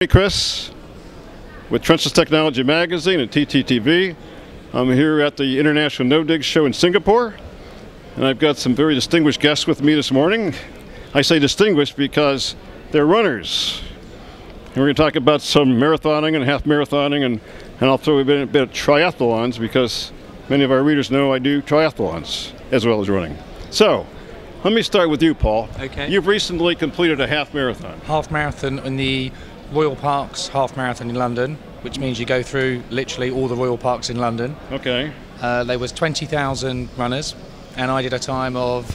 Krzys with Trenchless Technology Magazine and TTTV. I'm here at the International No Dig Show in Singapore, and I've got some very distinguished guests with me this morning. I say distinguished because they're runners. And we're going to talk about some marathoning and half marathoning, and I'll throw a bit of triathlons because many of our readers know I do triathlons as well as running. So, let me start with you, Paul. Okay. You've recently completed a half marathon. Half marathon in the Royal Parks half marathon in London, which means you go through literally all the Royal Parks in London. Okay. There was 20,000 runners, and I did a time of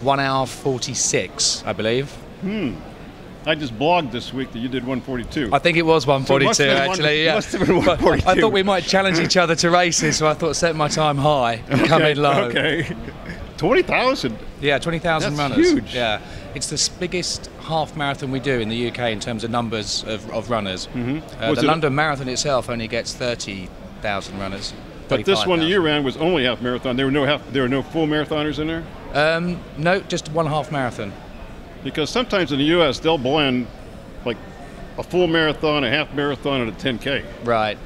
1 hour 46, I believe. I just blogged this week that you did 142. I think it was 142 actually. Yeah. Must have been 142. I thought we might challenge each other to races, so I thought set my time high and come in low. Okay. 20,000. Yeah, 20,000 That's runners. huge. Yeah, it's the biggest half marathon we do in the UK in terms of numbers of runners. The London Marathon itself only gets 30,000 runners. But this one 35,000. you ran was only half marathon. There were no full marathoners in there. No, just one half marathon. Because sometimes in the U.S. they'll blend like a full marathon, a half marathon, and a 10K. Right.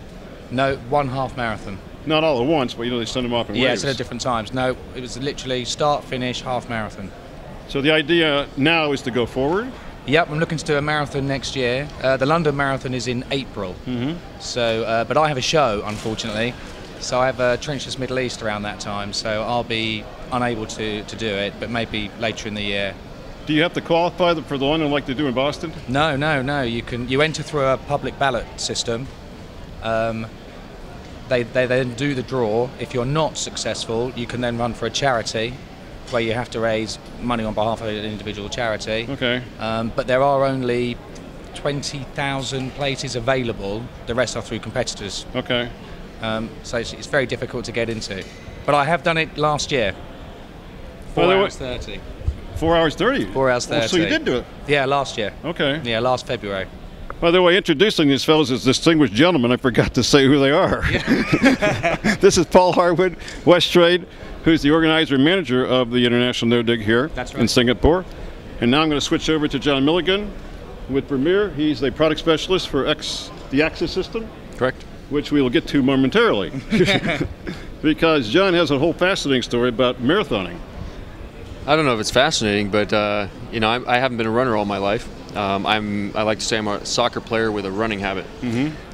No, one half marathon. Not all at once, but they send them off in Yeah, waves. it's at different times. No, it was literally start, finish, half marathon. So the idea now is to go forward. Yep, I'm looking to do a marathon next year. The London Marathon is in April. So, but I have a show, unfortunately. So I have a Trenchless Middle East around that time. So I'll be unable to do it, but maybe later in the year. Do you have to qualify for the London like they do in Boston? No. You enter through a public ballot system. They then do the draw. If you're not successful, you can then run for a charity, where you have to raise money on behalf of an individual charity. Okay. But there are only 20,000 places available. The rest are through competitors. Okay. So it's very difficult to get into. But I have done it last year. By the way- 4 hours 30. 4 hours 30? 4 hours 30. Oh, so you did do it? Yeah, last year. Okay. Yeah, last February. By the way, introducing these fellows as distinguished gentlemen, I forgot to say who they are. This is Paul Harwood, Westrade, who's the organizer and manager of the International No Dig here in Singapore. And now I'm going to switch over to John Milligan with Rumah. He's a product specialist for the Krzys system. Correct. Which we will get to momentarily. Because John has a whole fascinating story about marathoning. I don't know if it's fascinating, but I haven't been a runner all my life. I like to say I'm a soccer player with a running habit.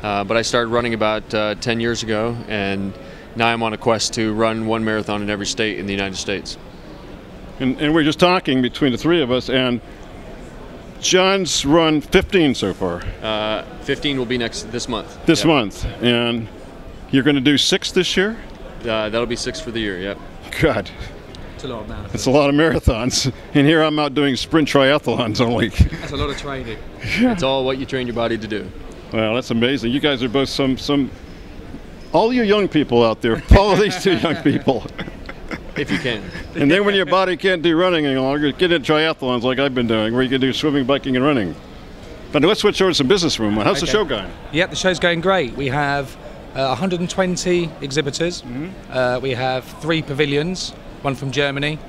But I started running about 10 years ago, and now I'm on a quest to run one marathon in every state in the United States. And we're just talking between the three of us, and John's run 15 so far. 15 will be this month. This month. And you're going to do 6 this year? That'll be 6 for the year, yep. God. It's a lot of marathons. It's a lot of marathons. And here I'm out doing sprint triathlons only. That's a lot of training. It's all what you train your body to do. Well, that's amazing. You guys are both all you young people out there, follow these two young people. If you can. And then when your body can't do running any longer, get into triathlons like I've been doing, where you can do swimming, biking, and running. But let's switch over to some business room. How's the show going? Yep, the show's going great. We have 120 exhibitors. We have 3 pavilions, one from Germany,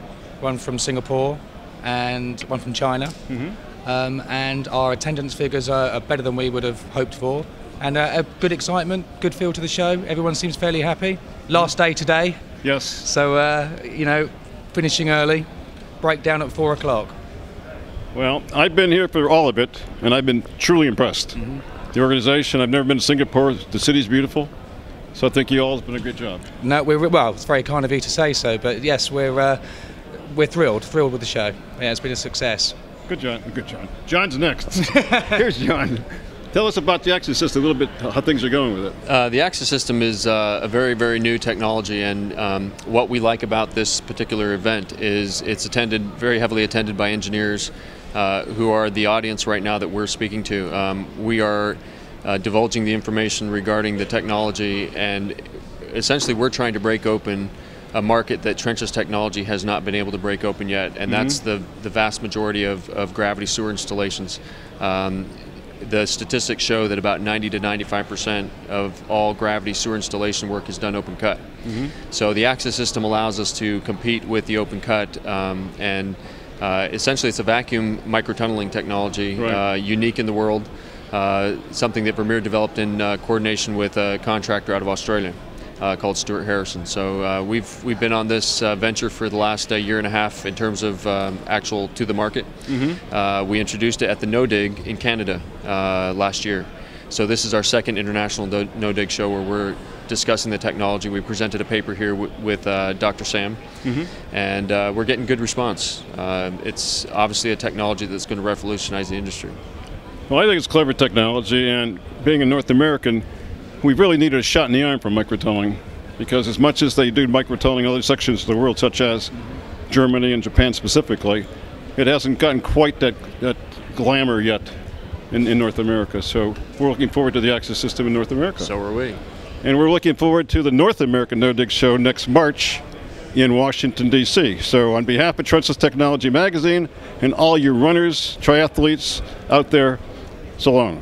one from Singapore, and one from China. And our attendance figures are better than we would have hoped for. And a good excitement, good feel to the show. Everyone seems fairly happy. Last day today. Yes. So, finishing early, breakdown at 4 o'clock. Well, I've been here for all of it, and I've been truly impressed. The organization, I've never been to Singapore. The city's beautiful. So I think you all have done a great job. No, well, it's very kind of you to say so, but yes, we're thrilled with the show. Yeah, it's been a success. Good, John. Good, John. John's next. Here's John. Tell us about the Krzys system, a little bit, how things are going with it. The Krzys system is a very, very new technology, and what we like about this particular event is it's very heavily attended by engineers who are the audience right now that we're speaking to. We are divulging the information regarding the technology, and essentially we're trying to break open a market that Trenchless technology has not been able to break open yet, and that's the vast majority of gravity sewer installations. The statistics show that about 90 to 95% of all gravity sewer installation work is done open cut. So the Krzys system allows us to compete with the open cut, and essentially it's a vacuum microtunneling technology, right. Unique in the world. something that Vermeer developed in coordination with a contractor out of Australia called Stuart Harrison. So we've been on this venture for the last year and a half in terms of actual to the market. We introduced it at the No Dig in Canada last year. So this is our second international No Dig show where we're discussing the technology. We presented a paper here with Dr. Sam, and we're getting good response. It's obviously a technology that's going to revolutionize the industry. Well, I think it's clever technology, and being a North American, we really needed a shot in the arm for microtolling, because as much as they do microtolling in other sections of the world, such as Germany and Japan specifically, it hasn't gotten quite that glamour yet in North America. So we're looking forward to the access system in North America. So are we. And we're looking forward to the North American No Dig show next March in Washington, D.C. So on behalf of Trenchless Technology Magazine and all you runners, triathletes out there, so long.